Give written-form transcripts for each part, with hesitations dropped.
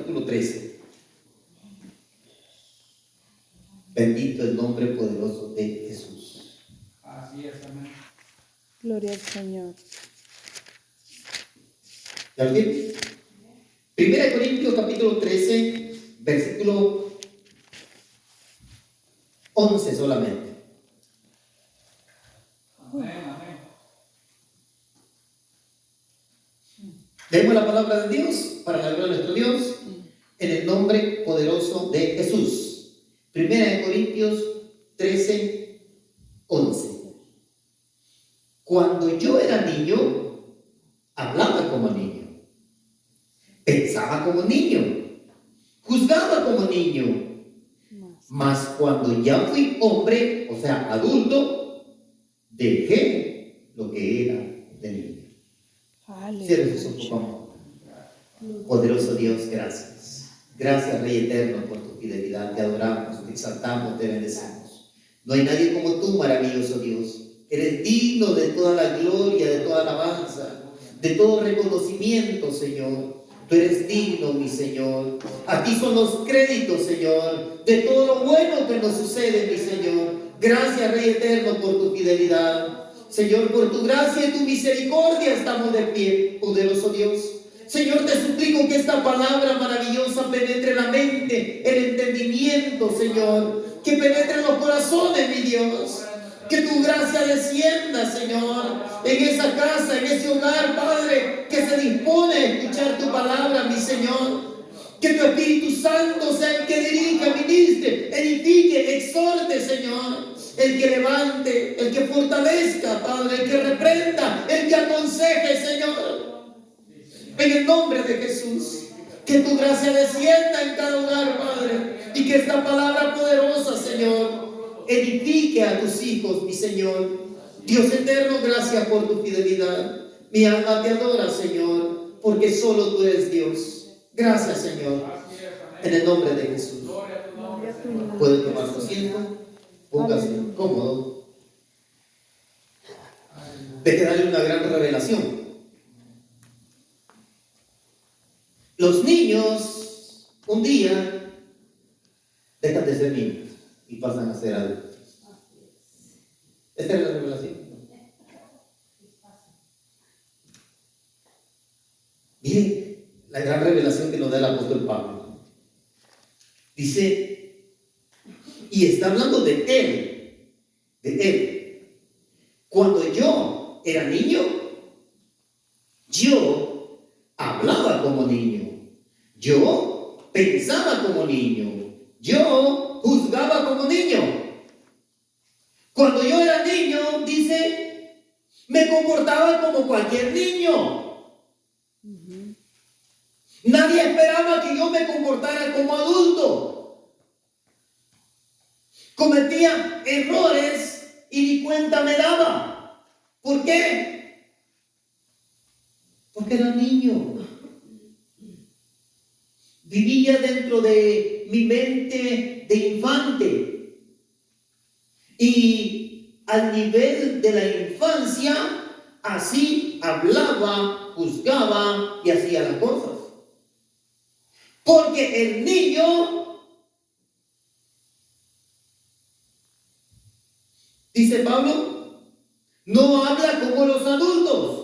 capítulo 13. Bendito el nombre poderoso de Jesús. Así es, amén. Gloria al Señor. ¿Ya lo tienen? 1 Corintios capítulo 13, versículo 11 solamente. Amén, amén. Leemos la palabra de Dios para la gloria de nuestro Dios en el nombre poderoso de Jesús. 1 Corintios 13, 11. Cuando yo era niño, hablaba como niño, pensaba como niño, juzgaba como niño, mas cuando ya fui hombre, o sea, adulto, dejé lo que era de niño. Cierre sus ojos, por favor. Poderoso Dios, gracias. Gracias, Rey Eterno, por tu fidelidad. Te adoramos, te exaltamos, te bendecimos. No hay nadie como tú, maravilloso Dios. Eres digno de toda la gloria, de toda alabanza, de todo reconocimiento, Señor. Tú eres digno, mi Señor. A ti son los créditos, Señor, de todo lo bueno que nos sucede, mi Señor. Gracias, Rey Eterno, por tu fidelidad. Señor, por tu gracia y tu misericordia estamos de pie, poderoso Dios. Señor, te suplico que esta palabra maravillosa penetre la mente, el entendimiento, Señor. Que penetre los corazones, mi Dios. Que tu gracia descienda, Señor, en esa casa, en ese hogar, Padre, que se dispone a escuchar tu palabra, mi Señor. Que tu Espíritu Santo sea el que dirija, ministre, edifique, exhorte, Señor. El que levante, el que fortalezca, Padre, el que reprenda, el que aconseje, Señor. En el nombre de Jesús, que tu gracia descienda en cada hogar, Padre, y que esta palabra poderosa, Señor, edifique a tus hijos, mi Señor. Dios eterno, gracias por tu fidelidad. Mi alma te adora, Señor, porque solo tú eres Dios. Gracias, Señor, en el nombre de Jesús. Puede tomar su asiento, póngase cómodo. Deje darle una gran revelación. Los niños un día dejan de ser niños y pasan a ser adultos. Esta es la revelación. Miren la gran revelación que nos da el apóstol Pablo. Dice, y está hablando de él. Cuando yo era niño, yo hablaba como niño, yo pensaba como niño, yo juzgaba como niño. Cuando yo era niño, dice, me comportaba como cualquier niño. Nadie esperaba que yo me comportara como adulto. Cometía errores y ni cuenta me daba. ¿Por qué? Porque era niño. Vivía dentro de mi mente de infante. Y al nivel de la infancia, así hablaba, juzgaba y hacía las cosas. Porque el niño, dice Pablo, no habla como los adultos,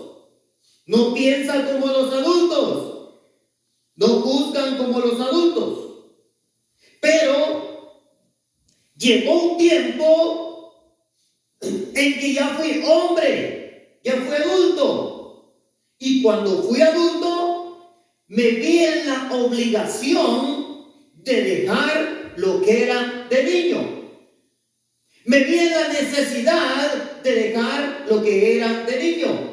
no piensa como los adultos, no juzgan como los adultos. Pero llegó un tiempo en que ya fui hombre, ya fui adulto. Y cuando fui adulto, me vi en la obligación de dejar lo que era de niño. Me vi en la necesidad de dejar lo que era de niño.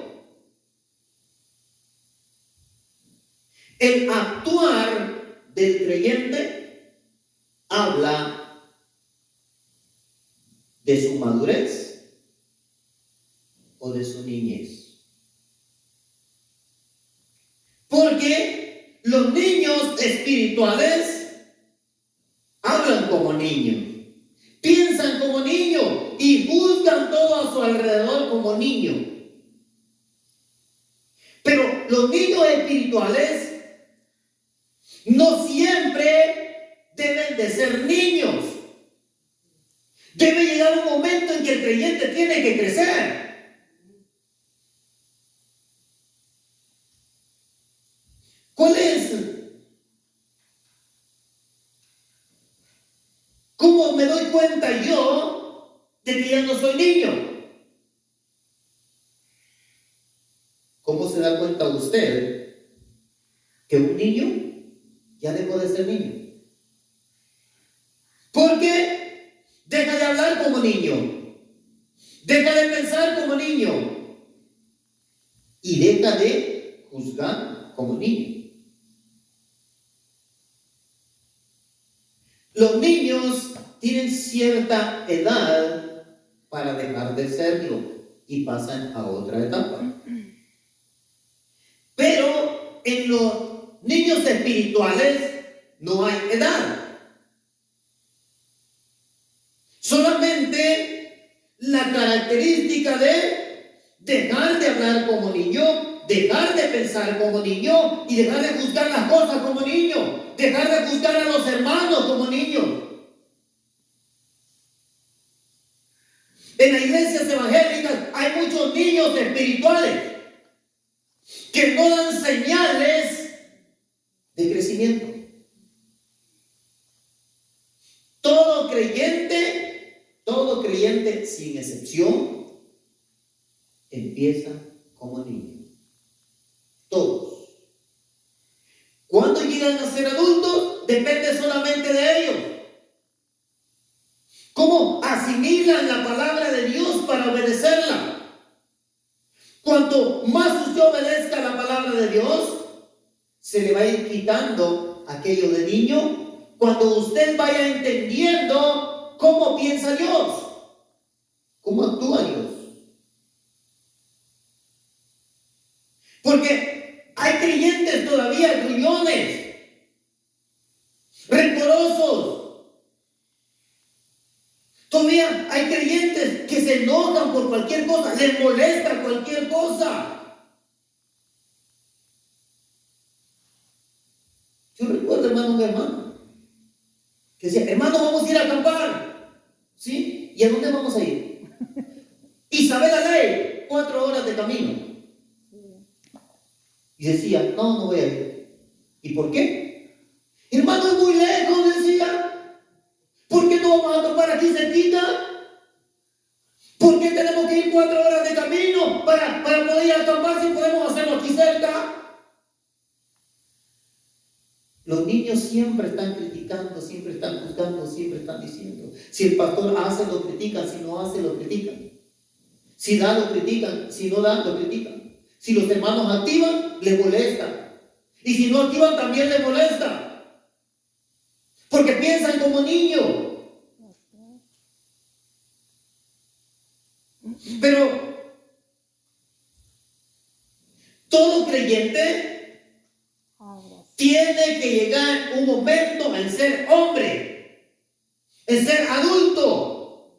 El actuar del creyente habla de su madurez o de su niñez. Porque los niños espirituales hablan como niños, piensan como niños y juzgan todo a su alrededor como niños. Pero los niños espirituales no siempre deben de ser niños. Debe llegar un momento en que el creyente tiene que crecer. ¿Cuál es? ¿Cómo me doy cuenta yo de que ya no soy niño? ¿Cómo se da cuenta usted que un niño ya dejó de ser niño? Porque deja de hablar como niño, deja de pensar como niño y deja de juzgar como niño. Los niños tienen cierta edad para dejar de serlo y pasan a otra etapa. Pero en los niños espirituales no hay edad. Solamente la característica de dejar de hablar como niño, dejar de pensar como niño y dejar de juzgar las cosas como niño, dejar de juzgar a los hermanos como niños. En las iglesias evangélicas hay muchos niños espirituales que no dan señales de crecimiento. Todo creyente sin excepción empieza como niño. Todos. Cuando llegan a ser adultos depende solamente de ellos. ¿Cómo asimilan la palabra de Dios para obedecerla? Cuanto más usted obedezca la palabra de Dios, se le va a ir quitando aquello de niño cuando usted vaya entendiendo cómo piensa Dios, cómo actúa Dios. Porque hay creyentes todavía grullones, rencorosos. Todavía hay creyentes que se enojan por cualquier cosa, les molesta cualquier cosa. Yo recuerdo, hermano, mi hermano, que decía, hermano, vamos a ir a acampar. ¿Sí? ¿Y a dónde vamos a ir? Isabel Alay, 4 horas de camino. Y decía, no voy a ir. ¿Y por qué? Hermano, es muy lejos, decía. ¿Por qué no vamos a acampar aquí cerquita? ¿Por qué tenemos que ir 4 horas de camino para poder ir a acampar si podemos hacerlo aquí cerca? Los niños siempre están criticando, siempre están juzgando, siempre están diciendo. Si el pastor hace, lo critican. Si no hace, lo critican. Si da, lo critican. Si no da, lo critican. Si los hermanos activan, les molesta. Y si no activan, también les molesta. Porque piensan como niños. Pero todo creyente tiene que llegar un momento en ser hombre, en ser adulto.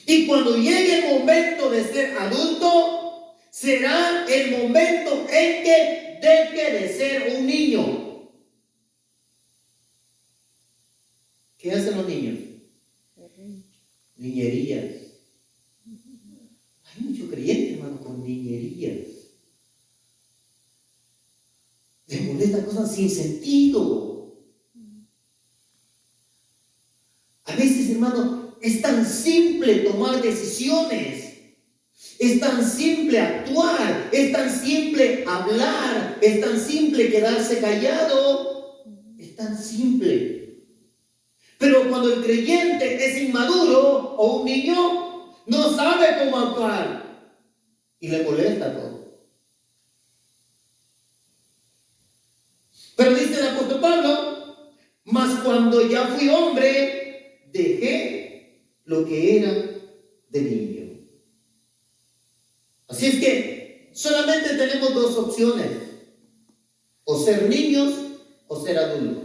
Y cuando llegue el momento de ser adulto, será el momento en que deje de ser un niño. ¿Qué hacen los niños? Niñerías. Hay muchos creyentes, hermano, con niñerías. Les molestan cosas sin sentido. A veces, hermano, es tan simple tomar decisiones. Es tan simple actuar. Es tan simple hablar. Es tan simple quedarse callado. Es tan simple. Pero cuando el creyente es inmaduro o un niño, no sabe cómo actuar y le molesta todo. Pero dice el apóstol Pablo, mas cuando ya fui hombre, dejé lo que era de niño. Así es que solamente tenemos 2 opciones: o ser niños o ser adultos.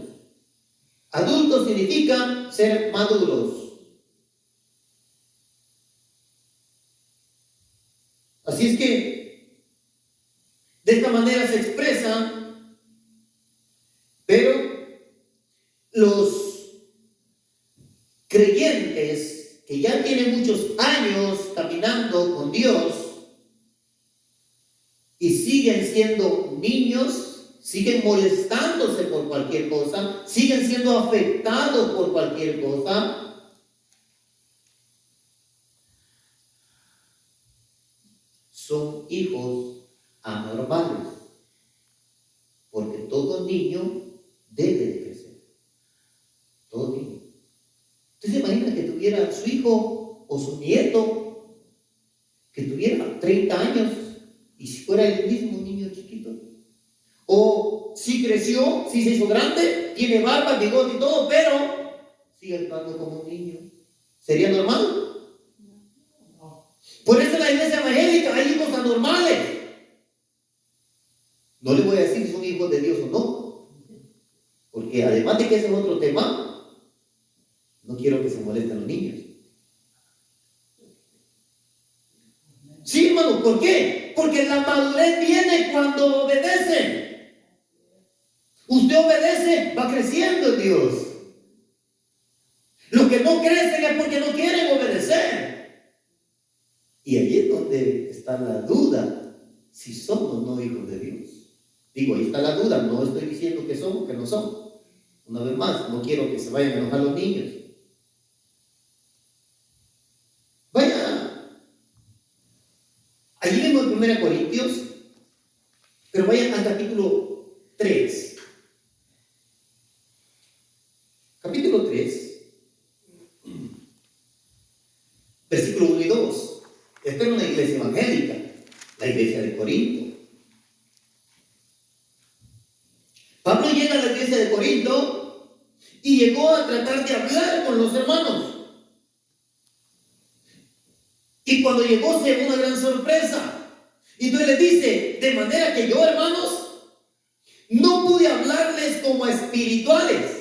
Adultos significa ser maduros. Así es que de esta manera se expresa creyentes que ya tienen muchos años caminando con Dios y siguen siendo niños, siguen molestándose por cualquier cosa, siguen siendo afectados por cualquier cosa, son hijos anormales, porque todo niño debe de crecer, todo niño. ¿Usted se imagina que tuviera su hijo o su nieto, que tuviera 30 años y si fuera el mismo niño chiquito? O si creció, si se hizo grande, tiene barba, bigote y todo, pero sigue actuando como un niño. ¿Sería normal? Por eso en la iglesia evangélica hay hijos anormales. No le voy a decir si son hijos de Dios o no, porque además de que ese es otro tema, no quiero que se molesten los niños. Sí, hermano, ¿por qué? Porque la madurez viene cuando obedecen. Usted obedece, va creciendo en Dios. Los que no crecen es porque no quieren obedecer. Y ahí es donde está la duda, si son o no hijos de Dios. Digo, ahí está la duda, no estoy diciendo que son o que no son. Una vez más, no quiero que se vayan a enojar los niños. Vaya, allí vemos en 1 Corintios, pero vayan al capítulo 3. Capítulo 3, versículo 1 y 2. Esta es una iglesia evangélica, la iglesia de Corinto. Pablo llega a la iglesia de Corinto y llegó a tratar de hablar con los hermanos. Y cuando llegó se llevó una gran sorpresa. Y entonces les dice, de manera que yo, hermanos, no pude hablarles como a espirituales,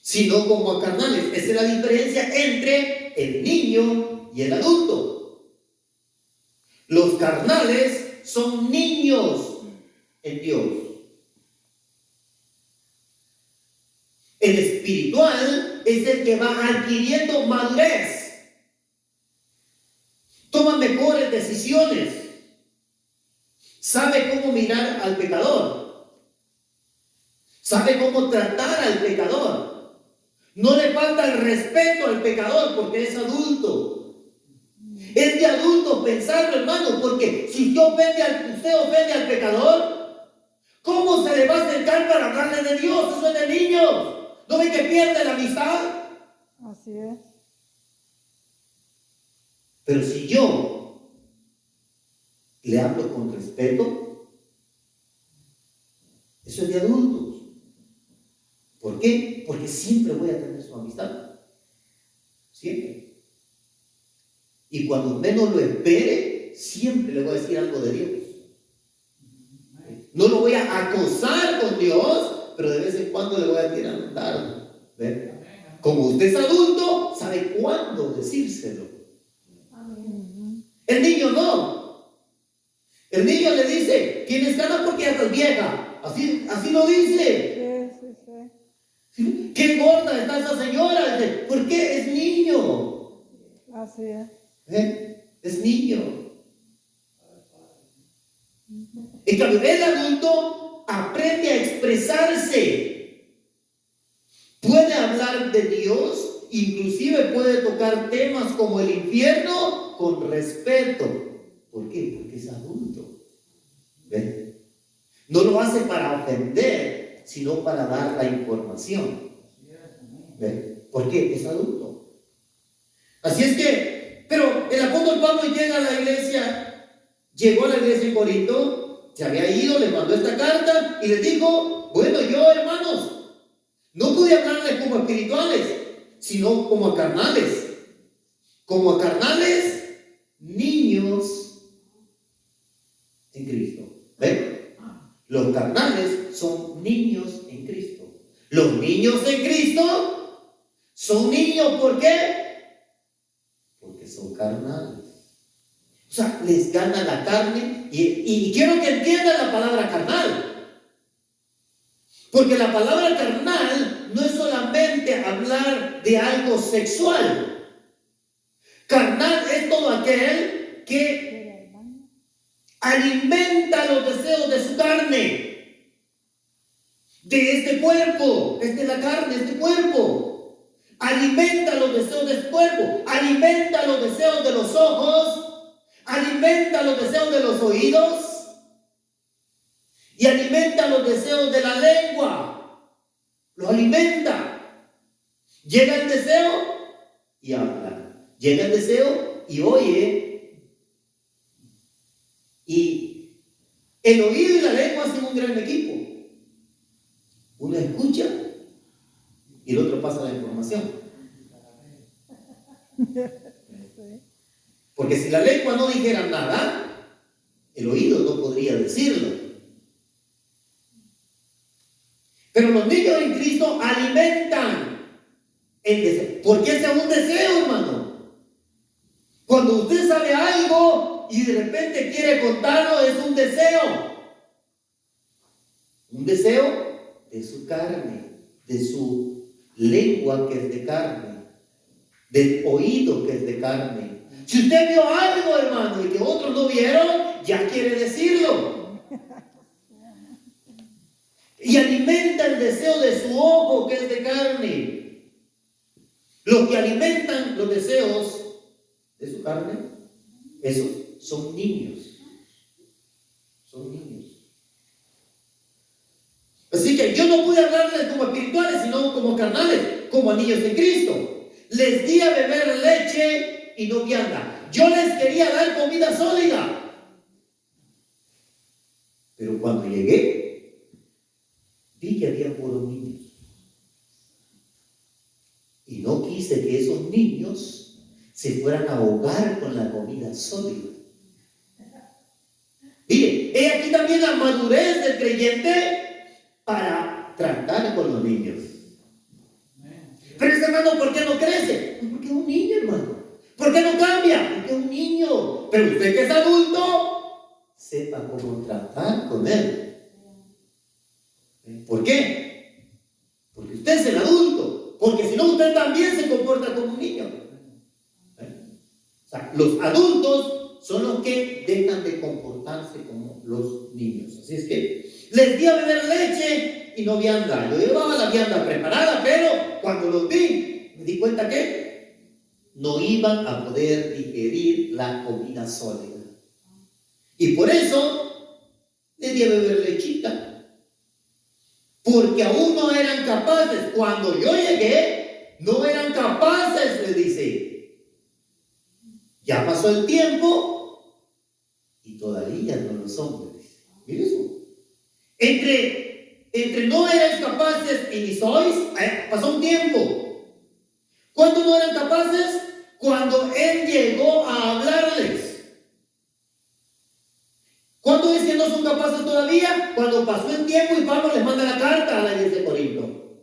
sino como a carnales. Esa es la diferencia entre el niño y el adulto. Los carnales son niños en Dios. El espiritual es el que va adquiriendo madurez. Toma mejores decisiones. Sabe cómo mirar al pecador. Sabe cómo tratar al pecador. No le falta el respeto al pecador porque es adulto. Es de adultos pensarlo, hermano, porque si usted ofende al pecador, ¿cómo se le va a acercar para hablarle de Dios? Eso es de niños. ¿No ve que pierde la amistad? Así es. Pero si yo le hablo con respeto, eso es de adultos. ¿Por qué? Porque siempre voy a tener su amistad. Siempre. Y cuando menos lo espere, siempre le voy a decir algo de Dios. No lo voy a acosar con Dios, pero de vez en cuando le voy a tirar un dardo. ¿Ven? Como usted es adulto, sabe cuándo decírselo. El niño no. El niño le dice, tienes ganas porque ya estás vieja. Así lo dice. Sí. Qué gorda está esa señora. Dice, ¿por qué? Es niño. Así es. Es niño. En cambio, el adulto aprende a expresarse. Puede hablar de Dios, inclusive puede tocar temas como el infierno con respeto. ¿Por qué? Porque es adulto. ¿Ven? No lo hace para ofender, sino para dar la información. ¿Ven? ¿Por qué? Es adulto. Así es que, pero el apóstol Pablo llega a la iglesia, llegó a la iglesia en Corinto, se había ido, les mandó esta carta y les dijo, bueno, yo, hermanos, no pude hablarles como espirituales, sino como a carnales. Como a carnales, niños en Cristo. ¿Ven? Los carnales son niños en Cristo. Los niños en Cristo son niños, ¿por qué? Porque son carnales. O sea, les gana la carne y quiero que entiendan la palabra carnal. Porque la palabra carnal no es solamente hablar de algo sexual. Carnal es todo aquel que alimenta los deseos de su carne, de este cuerpo, es de la carne, este cuerpo. Alimenta los deseos de su cuerpo, alimenta los deseos de los ojos, alimenta los deseos de los oídos y alimenta los deseos de la lengua. Lo alimenta. Llega el deseo y habla. Llega el deseo y oye. Y el oído y la lengua hacen un gran equipo. Uno escucha y el otro pasa la información. Porque si la lengua no dijera nada, el oído no podría decirlo. Pero los niños en Cristo alimentan el deseo. ¿Por qué sea un deseo, hermano? Cuando usted sabe algo y de repente quiere contarlo, es un deseo. Un deseo de su carne, de su lengua que es de carne, del oído que es de carne. Si usted vio algo, hermano, y que otros no vieron, ya quiere decirlo. Y alimenta el deseo de su ojo que es de carne. Los que alimentan los deseos de su carne, esos son niños. Son niños. Así que yo no pude hablarles como espirituales, sino como carnales, como niños en Cristo. Les di a beber leche y no vianda. Yo les quería dar comida sólida. Pero cuando llegué, vi que había puros niños. Y no quise que esos niños se fueran a ahogar con la comida sólida. Mire, he aquí también la madurez del creyente para tratar con los niños. Pero ese hermano, ¿por qué no crece? Pues porque es un niño, hermano. ¿Por qué no cambia? Porque es un niño. Pero usted que es adulto, sepa cómo tratar con él. ¿Por qué? Porque usted es el adulto. Porque si no, usted también se comporta como un niño. O sea, los adultos son los que dejan de comportarse como los niños. Así es que les di a beber leche y no vianda. Yo llevaba la vianda preparada, pero cuando los vi, me di cuenta que no iban a poder digerir la comida sólida. Y por eso les di a beber lechita. Porque aún no eran capaces. Cuando yo llegué, no eran capaces, le dice. Ya pasó el tiempo y todavía no lo son. Mire eso. Entre no eran capaces y ni sois, pasó un tiempo. ¿Cuándo no eran capaces? Cuando Él llegó a hablarles. ¿Cuándo es que no son capaces todavía? Cuando pasó el tiempo y Pablo les manda la carta a la iglesia de Corinto.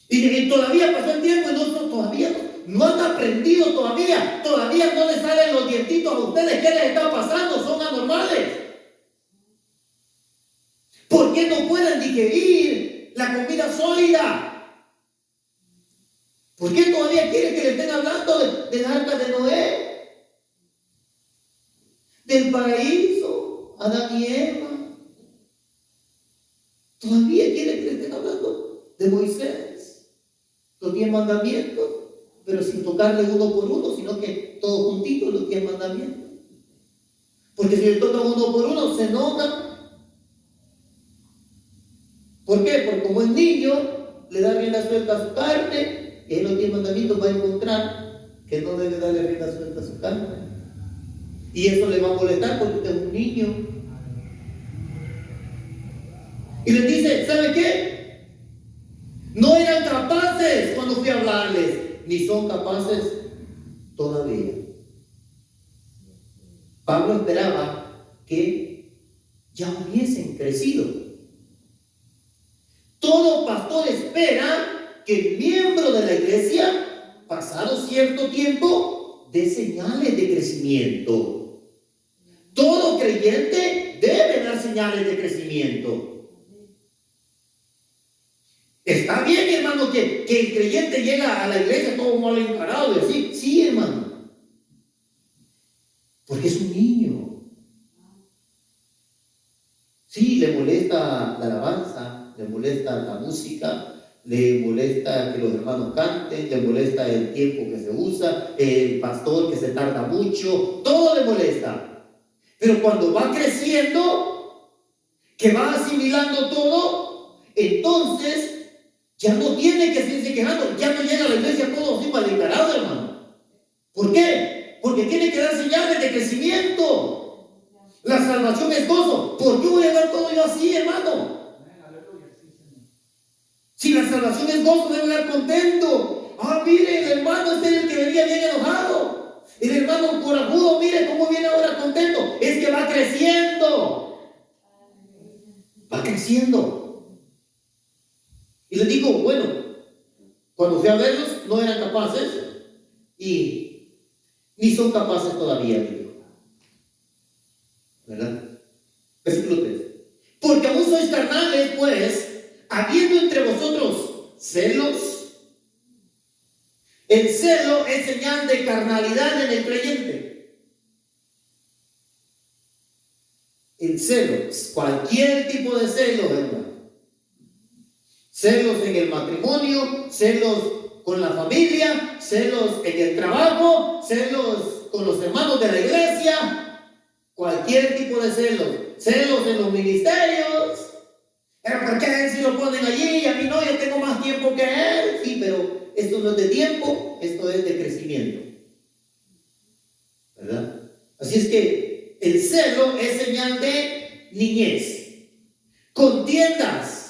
Y todavía pasó el tiempo y todavía no han aprendido todavía no les salen los dientitos a ustedes. ¿Qué les está pasando? Son anormales. ¿Por qué no pueden digerir la comida sólida? ¿Por qué todavía quieren que le estén hablando del arca de Noé? Del paraíso, Adán y Eva. Todavía quieren que le estén hablando de Moisés, los 10 mandamientos, pero sin tocarle uno por uno, sino que todos juntitos los 10 mandamientos. Porque si le tocan uno por uno, se enojan. ¿Por qué? Porque como es niño, le da rienda suelta a su carne, y ahí los 10 mandamientos va a encontrar que no debe darle rienda suelta a su carne. Y eso le va a molestar porque usted es un niño. Y les dice, ¿sabe qué? No eran capaces cuando fui a hablarles, ni son capaces todavía. Pablo esperaba que ya hubiesen crecido. Todo pastor espera que el miembro de la iglesia, pasado cierto tiempo, dé señales de crecimiento. Todo creyente debe dar señales señales de crecimiento. Está bien, hermano, que el creyente llega a la iglesia todo mal encarado y así. Sí, hermano. Porque es un niño. Sí, le molesta la alabanza, le molesta la música, le molesta que los hermanos canten, le molesta el tiempo que se usa, el pastor que se tarda mucho, todo le molesta. Pero cuando va creciendo, que va asimilando todo, entonces ya no tiene que seguirse quejando, ya no llega a la iglesia todo así mal encarado, hermano. ¿Por qué? Porque tiene que dar señales de crecimiento. La salvación es gozo. ¿Por qué voy a dar todo yo así, hermano? Aleluya, sí, Señor. Si la salvación es gozo, debe dar contento. Ah, mire, el hermano este es el que venía bien enojado. El hermano corajudo, mire cómo viene ahora contento. Es que va creciendo. Va creciendo. Y les digo, bueno, cuando fui a verlos, no eran capaces y ni son capaces todavía, digo. ¿Verdad? Versículo 3. Porque aún sois carnales, pues, habiendo entre vosotros celos. El celo es señal de carnalidad en el creyente. El celo, cualquier tipo de celo, hermano. Celos en el matrimonio, celos con la familia, celos en el trabajo, celos con los hermanos de la iglesia. Cualquier tipo de celos, celos en los ministerios. Pero ¿por qué a él sí lo ponen allí y a mí no? Yo tengo más tiempo que él. Sí, pero esto no es de tiempo, esto es de crecimiento. ¿Verdad? Así es que el celo es señal de niñez. Contiendas.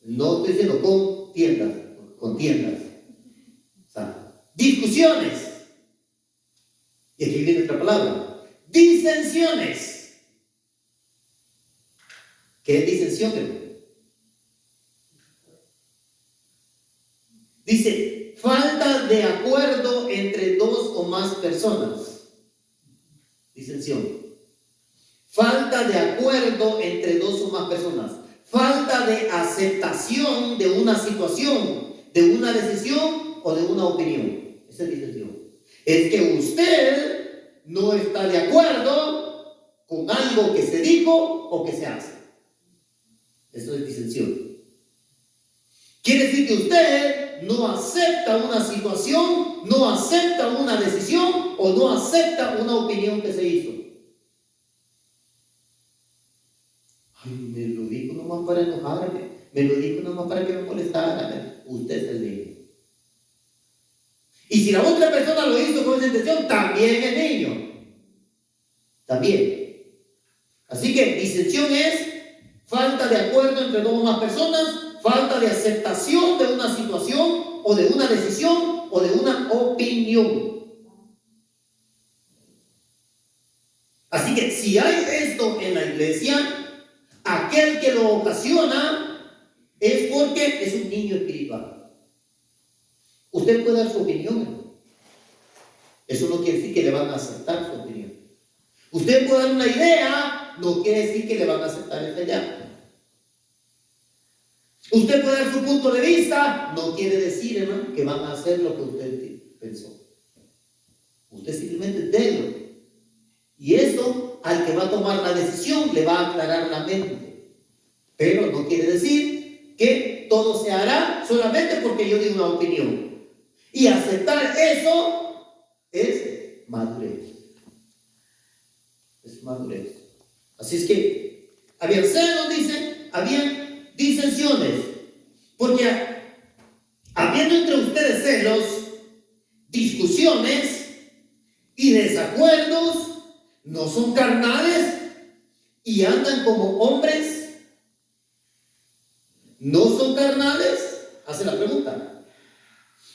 No estoy diciendo contiendas. O sea, discusiones. Y aquí viene otra palabra. Disensiones. ¿Qué es disensión, hermano? Dice, falta de acuerdo entre dos o más personas. Disensión. Falta de acuerdo entre dos o más personas. Falta de aceptación de una situación, de una decisión o de una opinión. Esa es disensión. Es que usted no está de acuerdo con algo que se dijo o que se hace. Eso es disensión. Quiere decir que usted no acepta una situación, no acepta una decisión o no acepta una opinión que se hizo. Ay, me lo dijo nomás para enojarme, me lo dijo nomás para que me molestara. Usted es el niño. Y si la otra persona lo hizo con esa intención, también es niño. También. Así que disensión es falta de acuerdo entre dos o más personas, falta de aceptación de una situación o de una decisión o de una opinión. Así que si hay esto en la iglesia, aquel que lo ocasiona es porque es un niño espiritual. Usted puede dar su opinión. Eso no quiere decir que le van a aceptar su opinión. Usted puede dar una idea, no quiere decir que le van a aceptar esa idea. Usted puede dar su punto de vista, no quiere decir, hermano, que van a hacer lo que usted pensó. Usted simplemente délo. Y eso, al que va a tomar la decisión, le va a aclarar la mente. Pero no quiere decir que todo se hará solamente porque yo di una opinión. Y aceptar eso es madurez. Es madurez. Así es que habían celos, dice, habían disensiones. Porque habiendo entre ustedes celos, discusiones y desacuerdos, no son carnales y andan como hombres. ¿No son carnales? Hace la pregunta.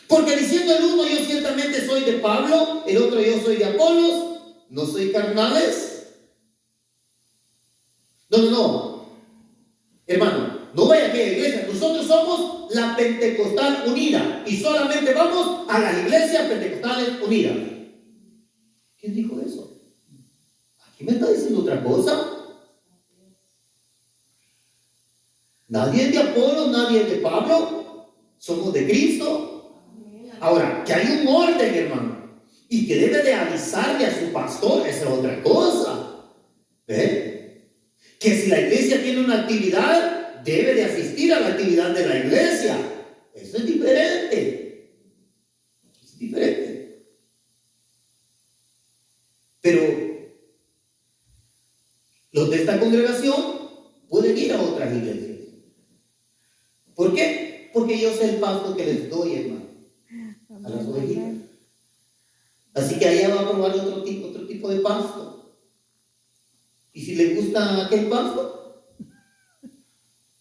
Porque diciendo el uno, yo ciertamente soy de Pablo, el otro yo soy de Apolos, ¿no soy carnales? No. Hermano, no vaya a aquella iglesia. Nosotros somos la Pentecostal Unida y solamente vamos a las iglesias pentecostales unidas. ¿Quién dijo eso? ¿Qué me está diciendo otra cosa? Nadie es de Apolo, nadie es de Pablo. Somos de Cristo. Ahora, que hay un orden, hermano, y que debe de avisarle a su pastor, esa es otra cosa. ¿Ve? Que si la iglesia tiene una actividad, debe de asistir a la actividad de la iglesia. Eso es diferente. Es diferente. Pero los de esta congregación pueden ir a otras iglesias. ¿Por qué? Porque yo sé el pasto que les doy, hermano, a las ovejitas. Así que allá va a probar otro tipo de pasto. Y si le gusta aquel pasto,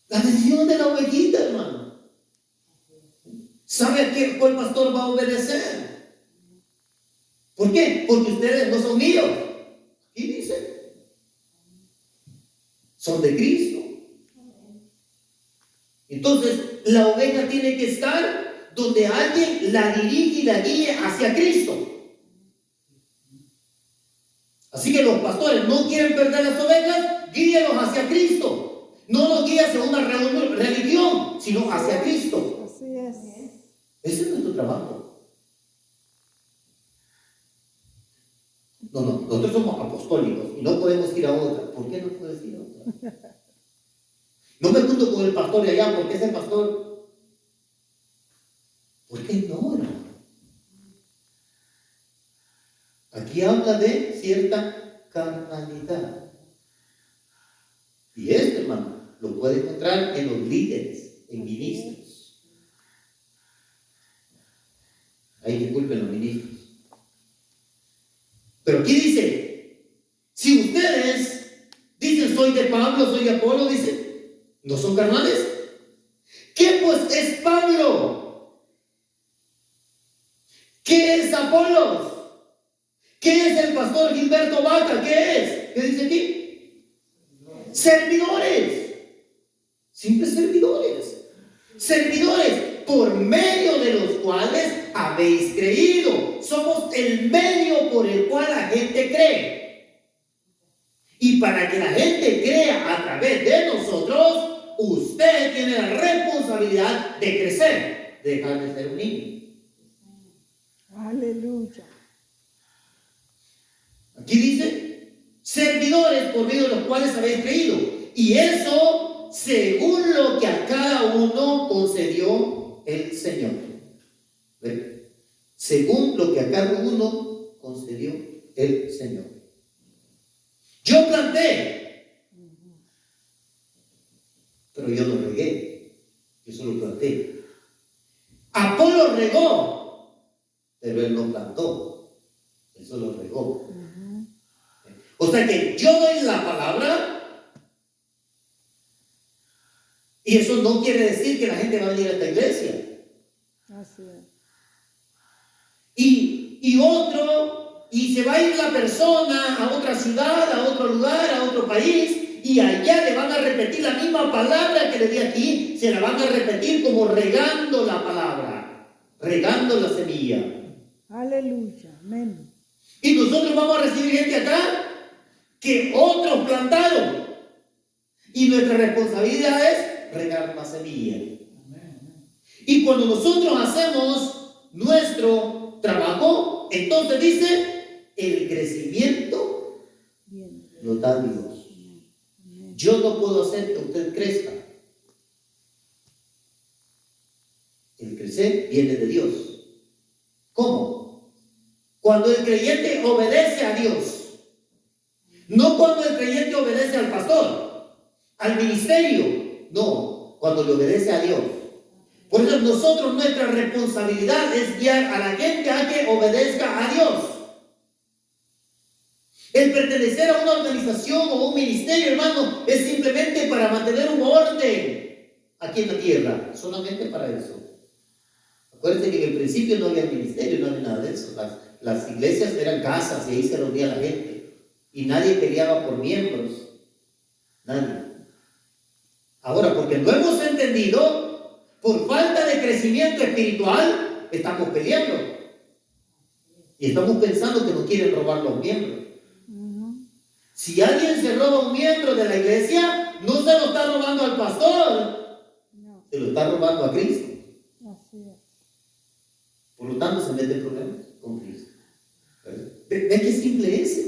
la decisión de la ovejita, hermano. ¿Sabe a cuál pastor va a obedecer? ¿Por qué? Porque ustedes no son míos. Y dice, son de Cristo. Entonces, la oveja tiene que estar donde alguien la dirige y la guíe hacia Cristo. Así que los pastores no quieren perder las ovejas, guíelos hacia Cristo. No los guíe hacia una religión, sino hacia Cristo. Así es. Ese es nuestro trabajo. No, nosotros somos apostólicos y no podemos ir a otra. ¿Por qué no puedes ir a otra? No me junto con el pastor de allá porque es el pastor. ¿Por qué no, hermano? Aquí habla de cierta carnalidad. Y esto, hermano, lo puede encontrar en los líderes, en ministros. Ahí disculpen los ministros. Pero aquí dice, si ustedes dicen soy de Pablo, soy de Apolo, dice, ¿no son carnales? ¿Qué pues es Pablo? ¿Qué es Apolos? ¿Qué es el pastor Gilberto Vaca? ¿Qué es? ¿Qué dice aquí? Servidores. Siempre servidores. Servidores por medio de los cuales habéis creído. Somos el medio por el cual la gente cree. Y para que la gente crea a través de nosotros, usted tiene la responsabilidad de crecer, de dejar de ser un niño. Aleluya. Aquí dice, servidores por medio de los cuales habéis creído. Y eso según lo que a cada uno concedió el Señor. ¿Ve? Según lo que a cada uno concedió el Señor. Yo planté, pero yo no regué, yo solo planté. Apolo regó, pero él no plantó, él solo regó. O sea que yo doy la palabra y eso no quiere decir que la gente va a venir a esta iglesia. Así es. Y se va a ir la persona a otra ciudad, a otro lugar, a otro país, y allá le van a repetir la misma palabra que le di aquí, se la van a repetir como regando la palabra, regando la semilla. Aleluya. Amén. Y nosotros vamos a recibir gente acá que otros plantaron. Y nuestra responsabilidad es regar la semilla. Y cuando nosotros hacemos nuestro trabajo, entonces dice, el crecimiento lo da Dios. Yo no puedo hacer que usted crezca. El crecer viene de Dios. ¿Cómo? Cuando el creyente obedece a Dios. No cuando el creyente obedece al pastor, al ministerio. No, cuando le obedece a Dios. Por eso nosotros, nuestra responsabilidad es guiar a la gente a que obedezca a Dios. El pertenecer a una organización o un ministerio, hermano, es simplemente para mantener un orden aquí en la tierra. Solamente para eso. Acuérdense que en el principio no había ministerio, no había nada de eso. Las iglesias eran casas y ahí se reunía la gente. Y nadie peleaba por miembros. Nadie. Ahora, porque no hemos entendido, por falta de crecimiento espiritual, estamos peleando. Y estamos pensando que nos quieren robar los miembros. Si alguien se roba a un miembro de la iglesia, no se lo está robando al pastor, No. se lo está robando a Cristo. Así es. Por lo tanto, se mete en problemas con Cristo. ¿Ve qué simple es?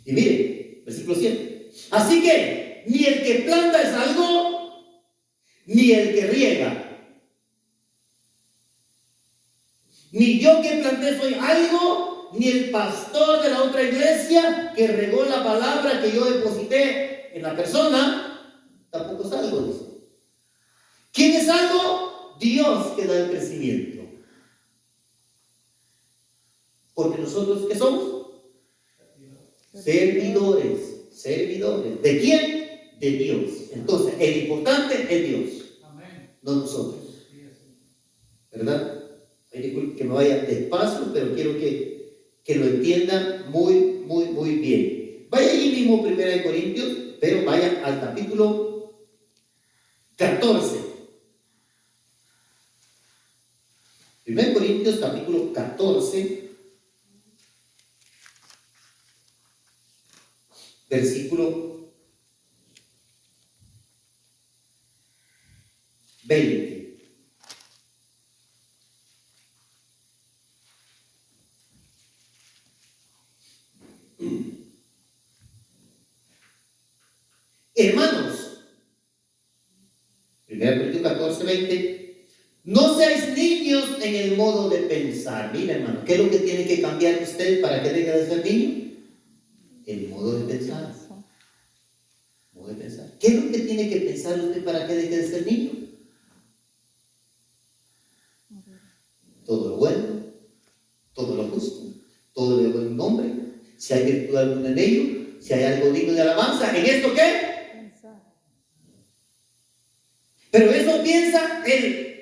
Y mire, versículo 7. Así que ni el que planta es algo, ni el que riega. Ni yo que planté soy algo, ni el pastor de la otra iglesia que regó la palabra que yo deposité en la persona, tampoco es algo, dice. ¿Quién es algo? Dios que da el crecimiento. Porque nosotros, ¿qué somos? Servidores. ¿De quién? De Dios. Entonces, el importante es Dios, Amén. no nosotros. Sí, es. ¿Verdad? Ay, disculpe que me vaya despacio, pero quiero que lo entiendan muy bien. Vaya allí mismo 1 Corintios, pero vaya al capítulo 14. 1 Corintios capítulo 14, versículo 20. Hermanos, 1 Corintios 14, 20. No seáis niños en el modo de pensar. Mira, hermano, ¿qué es lo que tiene que cambiar usted para que deje de ser niño? El modo de pensar. Modo de pensar. ¿Qué es lo que tiene que pensar usted para que deje de ser niño? Todo lo bueno, todo lo justo, todo de buen nombre. Si hay virtud alguna en ello, si hay algo digno de alabanza, ¿en esto qué? Pensar. Pero eso piensa el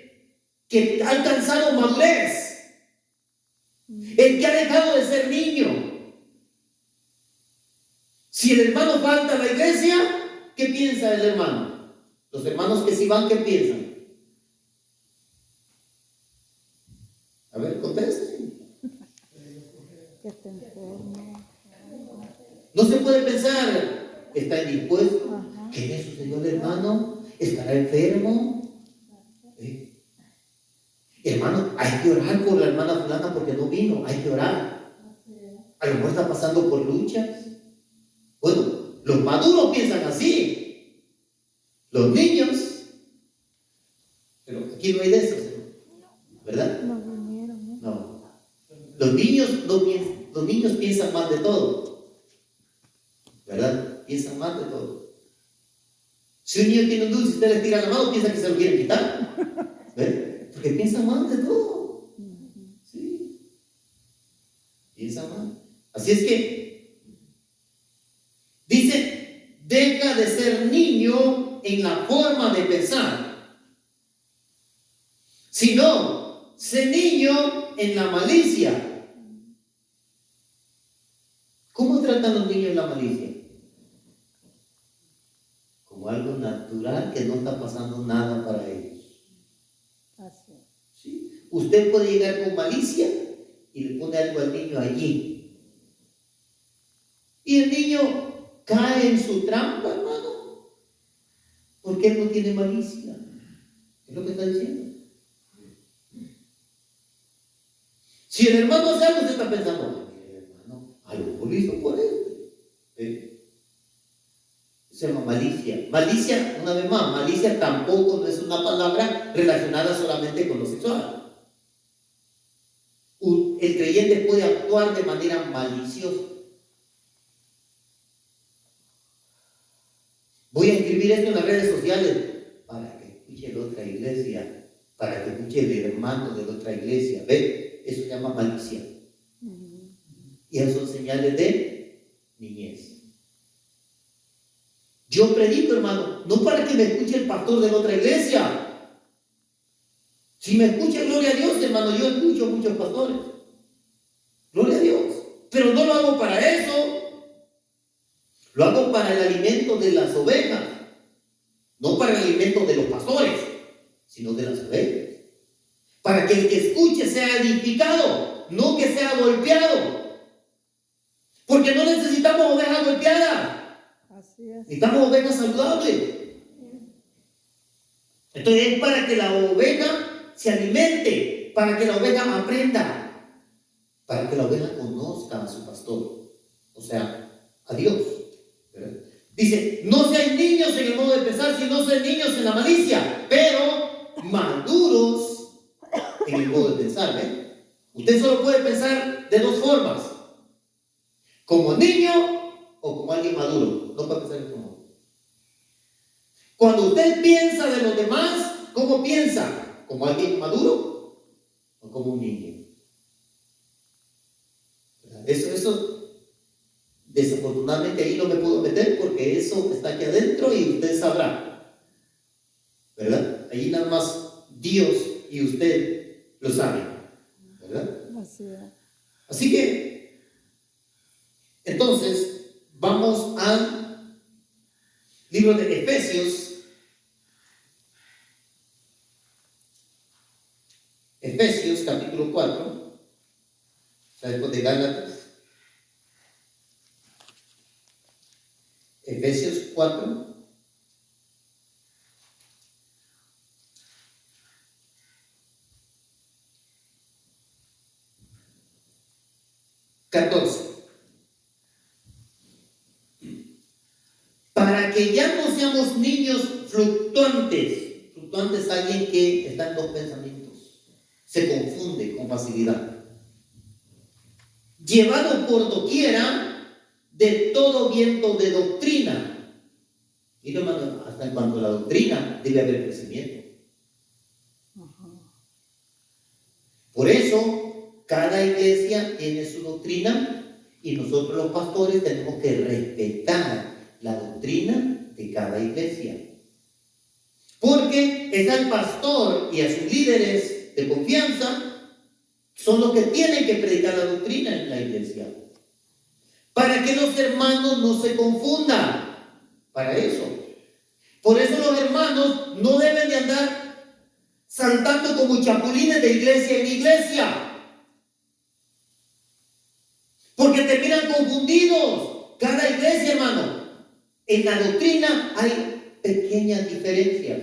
que ha alcanzado madurez, el que ha dejado de ser niño. Si el hermano falta a la iglesia, ¿qué piensa el hermano? Los hermanos que sí van, ¿qué piensan? A ver, contesten. Que esté enfermo. No se puede pensar, ¿está indispuesto? Ajá. ¿Qué le sucedió al hermano? ¿Estará enfermo? Hermano, hay que orar por la hermana fulana porque no vino, hay que orar. A lo mejor está pasando por luchas. Bueno, los maduros piensan así. Los niños, pero aquí no hay de eso, ¿verdad? No vinieron, ¿no? No. Los niños no piensan, los niños piensan más de todo, ¿verdad? Piensan más de todo. Si un niño tiene un dulce y usted le tira la mano, piensa que se lo quieren quitar, ¿ves? Porque piensan más de todo. Sí. Piensan más. Así es que dice, deja de ser niño en la forma de pensar, sino sé niño en la malicia. ¿Cómo tratan los niños la malicia? Como algo natural que no está pasando nada para ellos. Así. ¿Sí? Usted puede llegar con malicia y le pone algo al niño allí. Y el niño cae en su trampa, hermano, porque él no tiene malicia. ¿Qué es lo que está diciendo? Si el hermano hace algo, usted está pensando, ay, hermano, algo lo hizo por él. Se llama malicia. Malicia, una vez más, malicia tampoco no es una palabra relacionada solamente con lo sexual. El creyente puede actuar de manera maliciosa. Voy a escribir esto en las redes sociales para que escuche la otra iglesia, para que escuche el hermano de la otra iglesia. ¿Ve? Eso se llama malicia. Y eso son señales de niñez. Yo predico, hermano, no para que me escuche el pastor de la otra iglesia. Si me escucha, gloria a Dios, hermano, yo escucho a muchos pastores. Gloria a Dios. Pero no lo hago para eso. Lo hago para el alimento de las ovejas. No para el alimento de los pastores, sino de las ovejas. Para que el que escuche sea edificado, no que sea golpeado. Porque no necesitamos ovejas golpeadas. Así es. Necesitamos ovejas saludables. Entonces es para que la oveja se alimente, para que la oveja aprenda, para que la oveja conozca a su pastor, o sea, a Dios. ¿Verdad? Dice, no sean niños en el modo de pensar, sino sean niños en la malicia, pero maduros en el modo de pensar. ¿Ve? Usted solo puede pensar de dos formas: como niño o como alguien maduro. No puede pensar como. Cuando usted piensa de los demás, ¿cómo piensa? ¿Como alguien maduro o como un niño? Eso desafortunadamente ahí no me puedo meter porque eso está aquí adentro y usted sabrá, ¿verdad? Allí nada más Dios y usted lo saben, ¿verdad? Así es. Así que, entonces, vamos al libro de Efesios. Efesios capítulo 4, después de Gálatas. Efesios 4. Para que ya no seamos niños fluctuantes. Fluctuantes es alguien que está en dos pensamientos, se confunde con facilidad, llevado por doquiera de todo viento de doctrina. Mira, hermano, hasta en cuanto a la doctrina debe haber crecimiento. Por eso cada iglesia tiene su doctrina y nosotros los pastores tenemos que respetar la doctrina de cada iglesia, porque es al pastor y a sus líderes de confianza son los que tienen que predicar la doctrina en la iglesia, para que los hermanos no se confundan. Para eso, por eso los hermanos no deben de andar saltando como chapulines de iglesia en iglesia, porque terminan confundidos. Cada iglesia, hermano, en la doctrina hay pequeñas diferencias.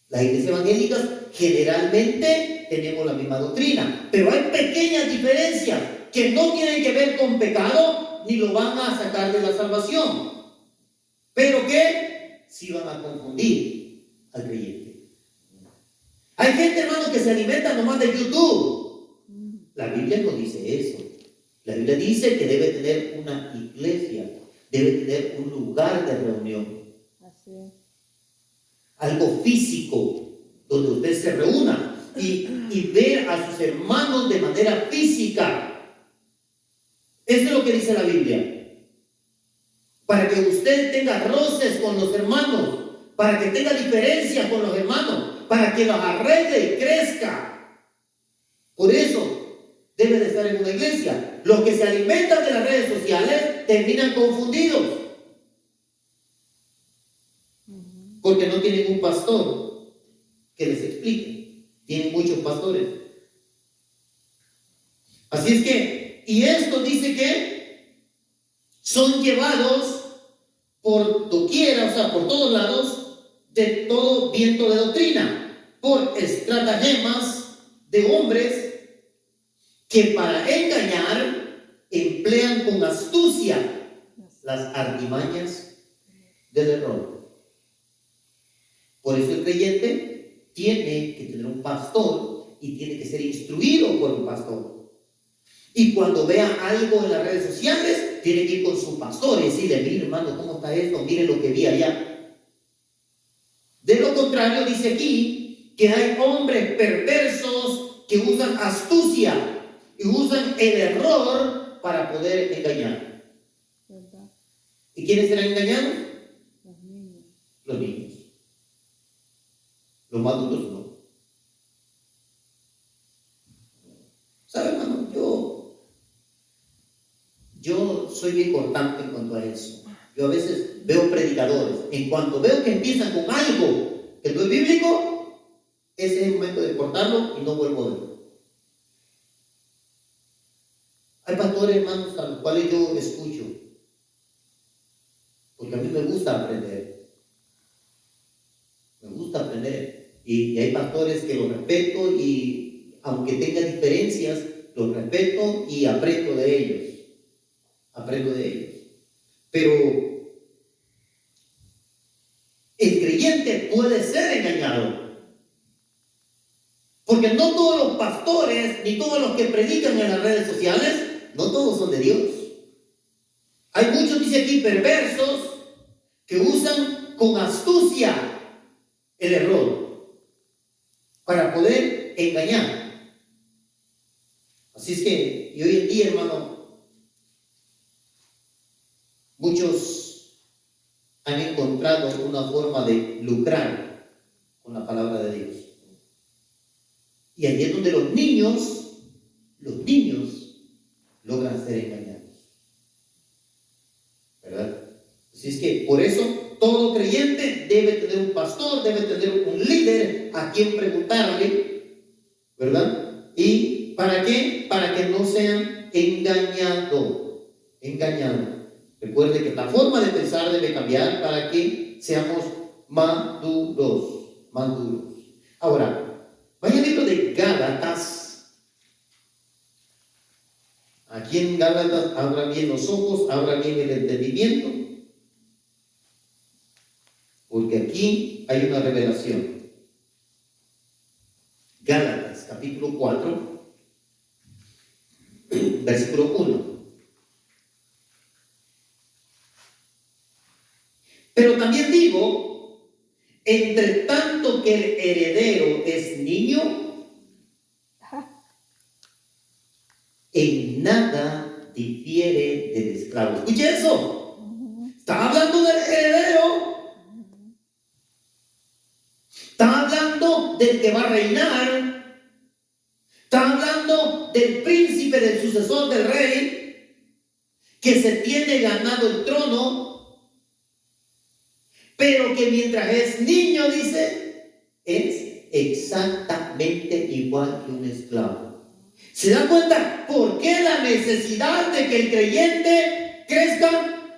Las iglesias evangélicas generalmente tenemos la misma doctrina, pero hay pequeñas diferencias que no tienen que ver con pecado ni lo van a sacar de la salvación, pero que sí van a confundir al creyente. Hay gente, hermano, que se alimenta nomás de YouTube. La Biblia no dice eso. La Biblia dice que debe tener una iglesia, debe tener un lugar de reunión. Así es. Algo físico, donde usted se reúna y ver a sus hermanos de manera física. Eso es lo que dice la Biblia. Para que usted tenga roces con los hermanos, para que tenga diferencias con los hermanos, para que los arregle y crezca. Por eso debe de estar en una iglesia. Los que se alimentan de las redes sociales terminan confundidos, porque no tienen un pastor que les explique. Tienen muchos pastores. Así es que, y esto dice que son llevados por doquiera, o sea, por todos lados, de todo viento de doctrina, por estratagemas de hombres que para engañar emplean con astucia las artimañas del error. Por eso el creyente tiene que tener un pastor y tiene que ser instruido por un pastor. Y cuando vea algo en las redes sociales, tiene que ir con su pastor y decirle: mire, hermano, ¿cómo está esto? Mire lo que vi allá. De lo contrario, dice aquí que hay hombres perversos que usan astucia y usan el error para poder engañar. ¿Verdad? ¿Y quiénes serán engañados? Los niños. Los niños. Los maduros no. ¿Sabe, hermano? Yo soy bien cortante en cuanto a eso. Yo a veces veo predicadores, en cuanto veo que empiezan con algo que no es bíblico, ese es el momento de cortarlo y no vuelvo a verlo. Hay pastores pastores, hermanos, a los cuales yo escucho, porque a mí me gusta aprender. Me gusta aprender. Y hay pastores que los respeto y aunque tenga diferencias, los respeto y aprendo de ellos. Aprendo de ellos. Pero el creyente puede ser engañado. Porque no todos los pastores, ni todos los que predican en las redes sociales, no todos son de Dios. Hay muchos, dice aquí, perversos que usan con astucia el error para poder engañar. Así es que, y hoy en día, hermano, muchos han encontrado una forma de lucrar con la palabra de Dios. Y allí es donde los niños logran ser engañados. ¿Verdad? Así es que por eso todo creyente debe tener un pastor, debe tener un líder a quien preguntarle, ¿verdad? ¿Y para qué? Para que no sean engañados. Recuerde que la forma de pensar debe cambiar para que seamos maduros. Ahora, vaya al libro de Gálatas. Aquí en Gálatas, abra bien los ojos, abra bien el entendimiento, porque aquí hay una revelación. Gálatas, capítulo 4, versículo 1. Pero también digo, entre tanto que el heredero es niño, en nada difiere del esclavo. Escuche eso. Está hablando del heredero. Está hablando del que va a reinar. Está hablando del príncipe, del sucesor del rey, que se tiene ganado el trono, pero que mientras es niño, dice, es exactamente igual que un esclavo. ¿Se dan cuenta por qué la necesidad de que el creyente crezca?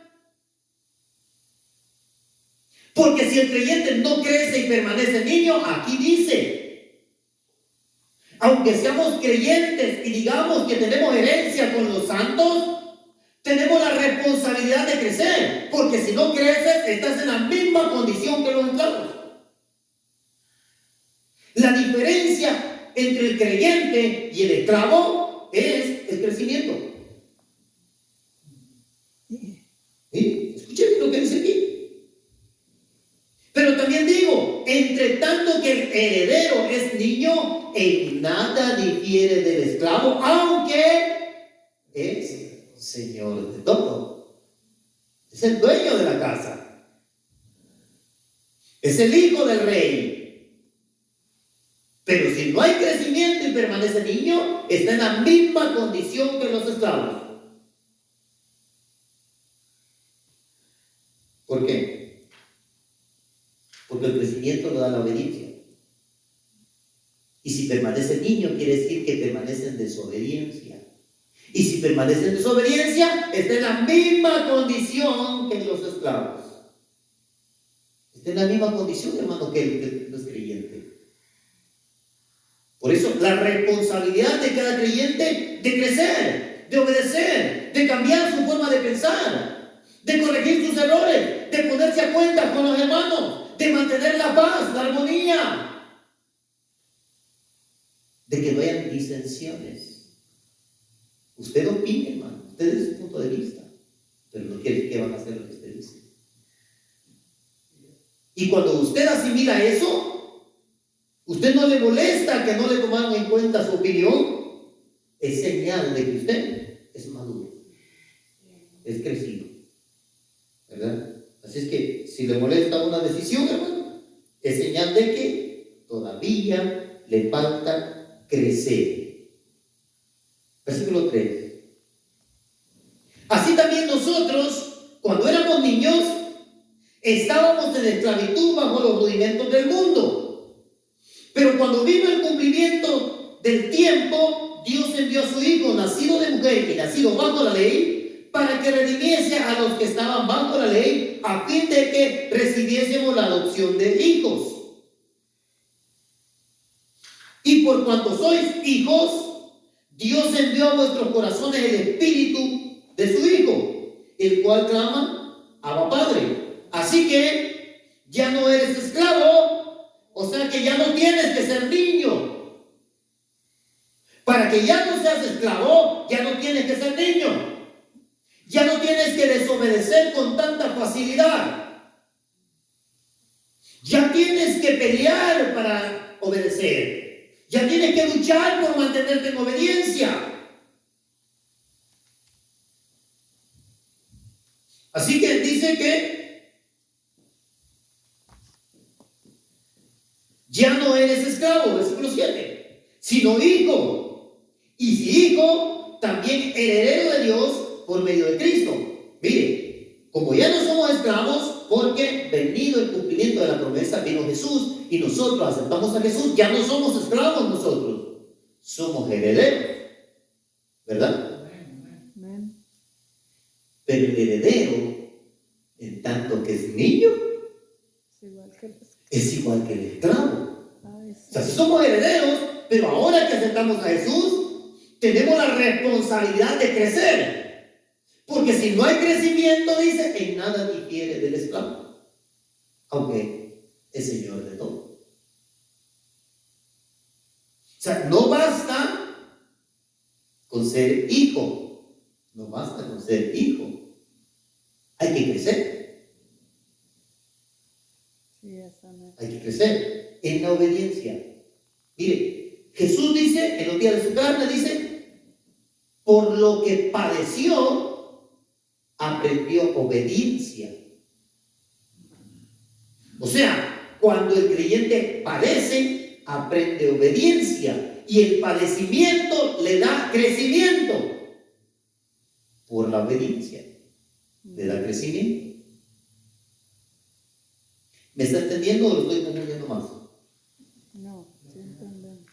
Porque si el creyente no crece y permanece niño, aquí dice, aunque seamos creyentes y digamos que tenemos herencia con los santos, tenemos la responsabilidad de crecer, porque si no creces, estás en la misma condición que los esclavos. La diferencia entre el creyente y el esclavo es el crecimiento. ¿Sí? Escuchen lo que dice aquí. Pero también digo, entre tanto que el heredero es niño, en nada difiere del esclavo, aunque es señor de todo. Es el dueño de la casa. Es el hijo del rey. Pero si no hay crecimiento y permanece niño, está en la misma condición que los esclavos. ¿Por qué? Porque el crecimiento lo da la obediencia. Y si permanece niño, quiere decir que permanece en desobediencia. Y si permanece en desobediencia, está en la misma condición que los esclavos. Está en la misma condición, hermano, que los creyentes. Por eso, la responsabilidad de cada creyente de crecer, de obedecer, de cambiar su forma de pensar, de corregir sus errores, de ponerse a cuenta con los hermanos, de mantener la paz, la armonía, de que no hayan disensiones. Usted opina, hermano, usted es su punto de vista, pero no quiere que van a hacer lo que usted dice. Y cuando usted asimila eso, usted no le molesta que no le tomaron en cuenta su opinión, es señal de que usted es maduro, es crecido, ¿verdad? Así es que si le molesta una decisión, hermano, es señal de que todavía le falta crecer. Versículo 3. Así también nosotros, cuando éramos niños, estábamos en esclavitud bajo los rudimentos del mundo. Pero cuando vino el cumplimiento del tiempo, Dios envió a su Hijo, nacido de mujer y nacido bajo la ley, para que redimiese a los que estaban bajo la ley, a fin de que recibiésemos la adopción de hijos. Y por cuanto sois hijos, Dios envió a vuestros corazones el espíritu de su Hijo, el cual clama, Abba Padre. Así que ya no eres esclavo, o sea que ya no tienes que ser niño. Para que ya no seas esclavo, ya no tienes que ser niño. Ya no tienes que desobedecer con tanta facilidad. Ya tienes que pelear para obedecer. Ya tienes que luchar por mantenerte en obediencia. Así que dice que ya no eres esclavo, versículo 7, sino hijo. Y si hijo, también heredero de Dios por medio de Cristo. Mire, como ya no somos esclavos, porque venido el cumplimiento de la promesa, vino Jesús y nosotros aceptamos a Jesús, ya no somos esclavos nosotros, somos herederos, ¿verdad? Amén. Pero el heredero, en tanto que es niño, Es igual que los. es igual que el esclavo. Ay, O sea, sí somos herederos, pero ahora que aceptamos a Jesús, tenemos la responsabilidad de crecer. Porque si no hay crecimiento, dice, en nada difiere del esclavo, aunque es señor de todo. O sea, no basta con ser hijo, no basta con ser hijo, hay que crecer, Sí, es amén. hay que crecer en la obediencia. Mire, Jesús dice, en los días de su carne, dice, por lo que padeció, aprendió obediencia. O sea, cuando el creyente padece, aprende obediencia. Y el padecimiento le da crecimiento. Por la obediencia le da crecimiento. ¿Me está entendiendo o lo estoy confundiendo más? No, sí entendemos.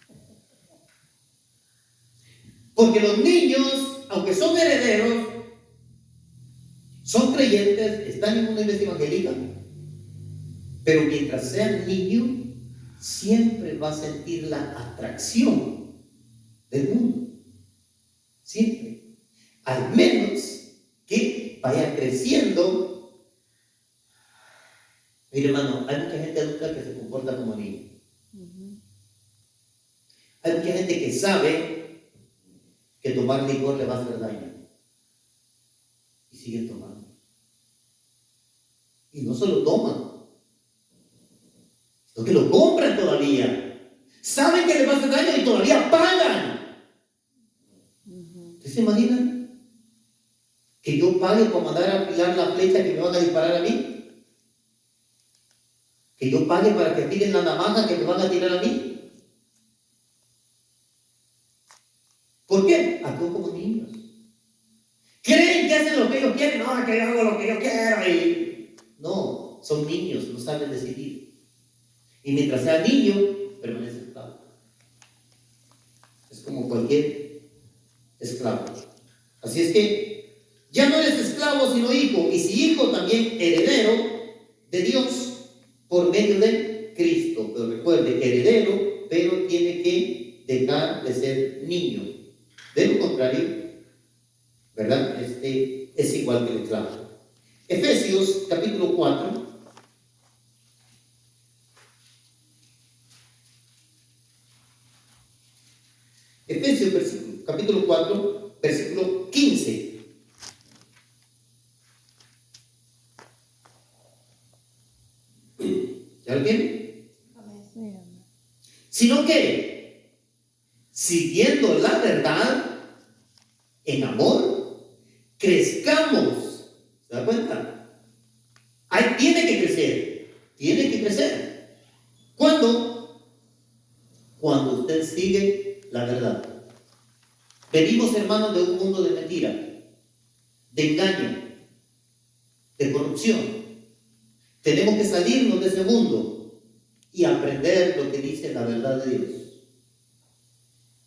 Porque los niños, aunque son herederos, son creyentes, están en una iglesia evangélica, pero mientras sean niños, siempre va a sentir la atracción del mundo. Siempre. Al menos que vaya creciendo. Mire, hermano, hay mucha gente adulta que se comporta como niño. Hay mucha gente que sabe que tomar licor le va a hacer daño. Y siguen tomando. Y no solo toman, sino que lo compran todavía. Saben que les va a hacer daño y todavía pagan. ¿Ustedes se imaginan? Que yo pague por mandar a afilar la flecha que me van a disparar a mí. Que yo pague para que tiren la navaja que me van a tirar a mí. ¿Por qué? Actúan como niños. Creen que hacen lo que ellos quieren. No, que yo hago lo que yo quiero. Y no, son niños, no saben decidir. Y mientras sea niño, permanece esclavo. Es como cualquier esclavo. Así es que ya no eres esclavo sino hijo, y si hijo también heredero de Dios por medio de Cristo. Pero recuerde, heredero, pero tiene que dejar de ser niño. De lo contrario, ¿verdad? Es igual que el esclavo. Efesios capítulo 4. Efesios capítulo 4, versículo 15. ¿Ya lo tienen? Sí, amén. Sino que, siguiendo la verdad, en amor, crezcamos. ¿Se da cuenta? Ahí tiene que crecer. Tiene que crecer. ¿Cuándo? Cuando usted sigue la verdad. Venimos, hermanos, de un mundo de mentira, de engaño, de corrupción. Tenemos que salirnos de ese mundo y aprender lo que dice la verdad de Dios.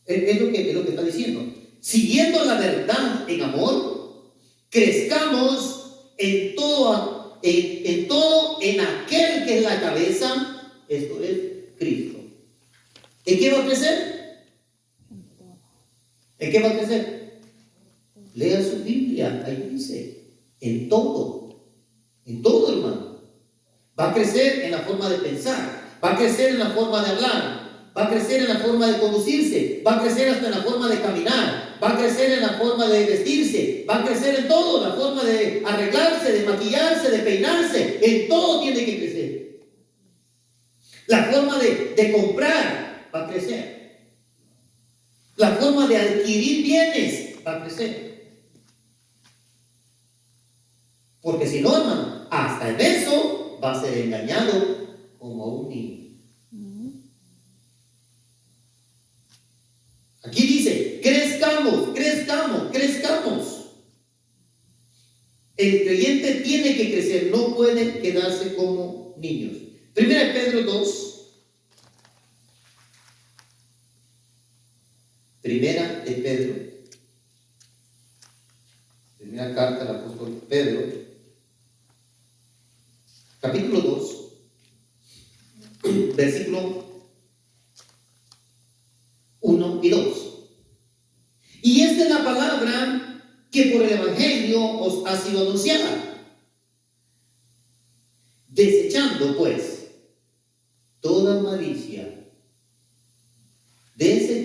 Es lo que está diciendo. Siguiendo la verdad en amor, crezcamos en todo, en aquel que es la cabeza, esto es Cristo. ¿En qué va a crecer? En todo. ¿En qué va a crecer? Lea su Biblia, ahí dice, en todo, hermano. Va a crecer en la forma de pensar, va a crecer en la forma de hablar, va a crecer en la forma de conducirse, va a crecer hasta en la forma de caminar, va a crecer en la forma de vestirse, va a crecer en todo, la forma de arreglarse, de maquillarse, de peinarse, en todo tiene que crecer. La forma de comprar va a crecer. La forma de adquirir bienes va a crecer. Porque si no, hermano, hasta en eso va a ser engañado como un niño. Aquí dice, crezcamos. El creyente tiene que crecer, no puede quedarse como niños. Primera de Pedro 2. Primera de Pedro. Primera carta del apóstol Pedro. Capítulo 2. Versículo 1 y 2. Y esta es la palabra que por el Evangelio os ha sido anunciada. Desechando pues toda malicia. Desechando.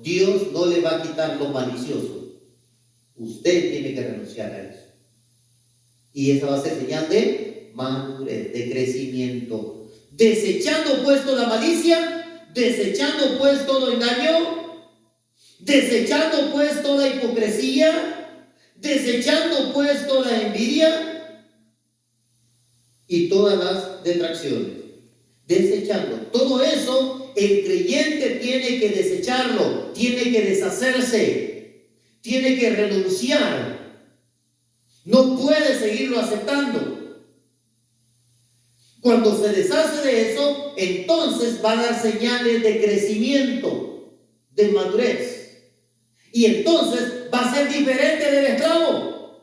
Dios no le va a quitar lo malicioso. Usted tiene que renunciar a eso. Y esa va a ser señal de madurez, de crecimiento. Desechando pues toda malicia, desechando pues todo engaño, desechando pues toda hipocresía, desechando pues toda envidia y todas las detracciones. Desechando todo eso, el creyente tiene que desecharlo, tiene que deshacerse, tiene que renunciar. No puede seguirlo aceptando. Cuando se deshace de eso, entonces va a dar señales de crecimiento, de madurez. Y entonces va a ser diferente del esclavo.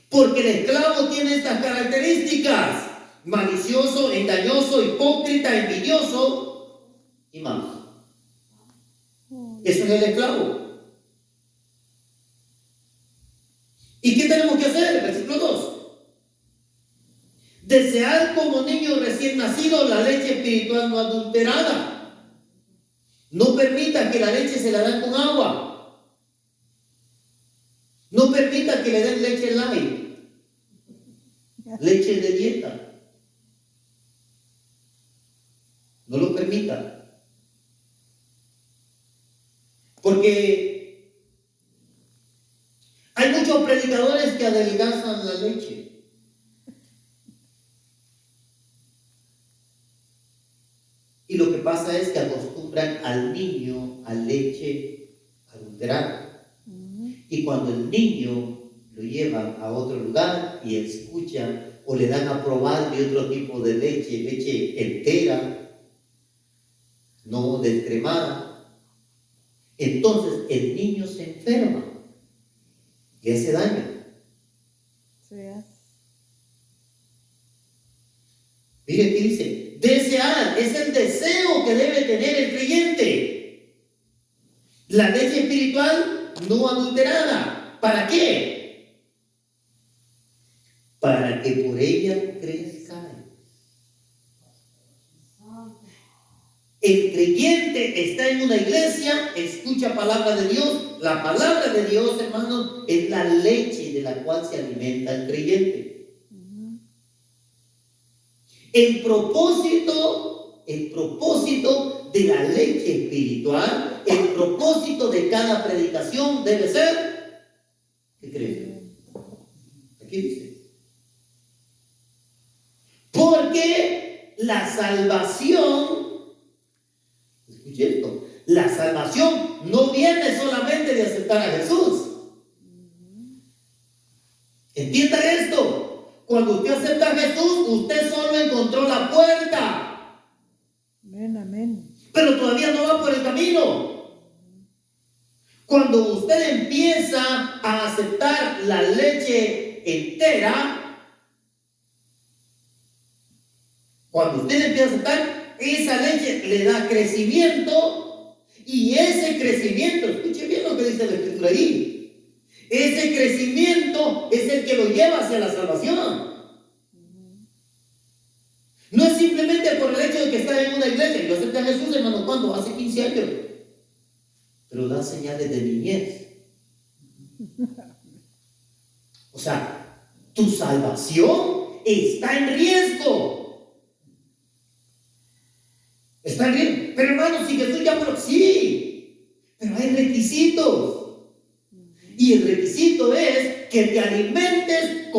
Porque el esclavo tiene estas características: malicioso, engañoso, hipócrita, envidioso y más. Eso es el esclavo. ¿Y qué tenemos que hacer? Versículo 2. Desead como niños recién nacidos la leche espiritual no adulterada. No permita que la leche se la den con agua. No permita que le den leche light, leche de dieta. No lo permita. Porque hay muchos predicadores que adelgazan la leche. Y lo que pasa es que acostumbran al niño a leche adulterada. Y cuando el niño lo llevan a otro lugar y escucha o le dan a probar de otro tipo de leche entera, no descremada, entonces el niño se enferma. Le hace daño. Sí. Mire aquí dice, desear, es el deseo que debe tener el creyente. La leche espiritual no adulterada. ¿Para qué? Para que por ella crezca. El creyente está en una iglesia, escucha palabra de Dios. La palabra de Dios, hermanos, es la leche de la cual se alimenta el creyente. El propósito de la leche espiritual, el propósito de cada predicación debe ser que crezca. Aquí dice. Porque la salvación, escuche esto, la salvación no viene solamente de aceptar a Jesús. Entiendan esto. Cuando usted acepta a Jesús, usted solo encontró la puerta. Amén, amén. Pero Cuando usted empieza a aceptar la leche entera, cuando usted empieza a aceptar, esa leche le da crecimiento, y ese crecimiento, escuche bien lo que dice la escritura ahí, ese crecimiento es el que lo lleva hacia la salvación. No es simplemente por el hecho de que está en una iglesia. Yo acepté a Jesús, hermano, ¿cuándo? Hace 15 años. Pero da señales de niñez. O sea, tu salvación está en riesgo. Está en riesgo. Pero hermano, si Jesús ya murió, sí. Pero hay requisitos. Y el requisito es que te alimentes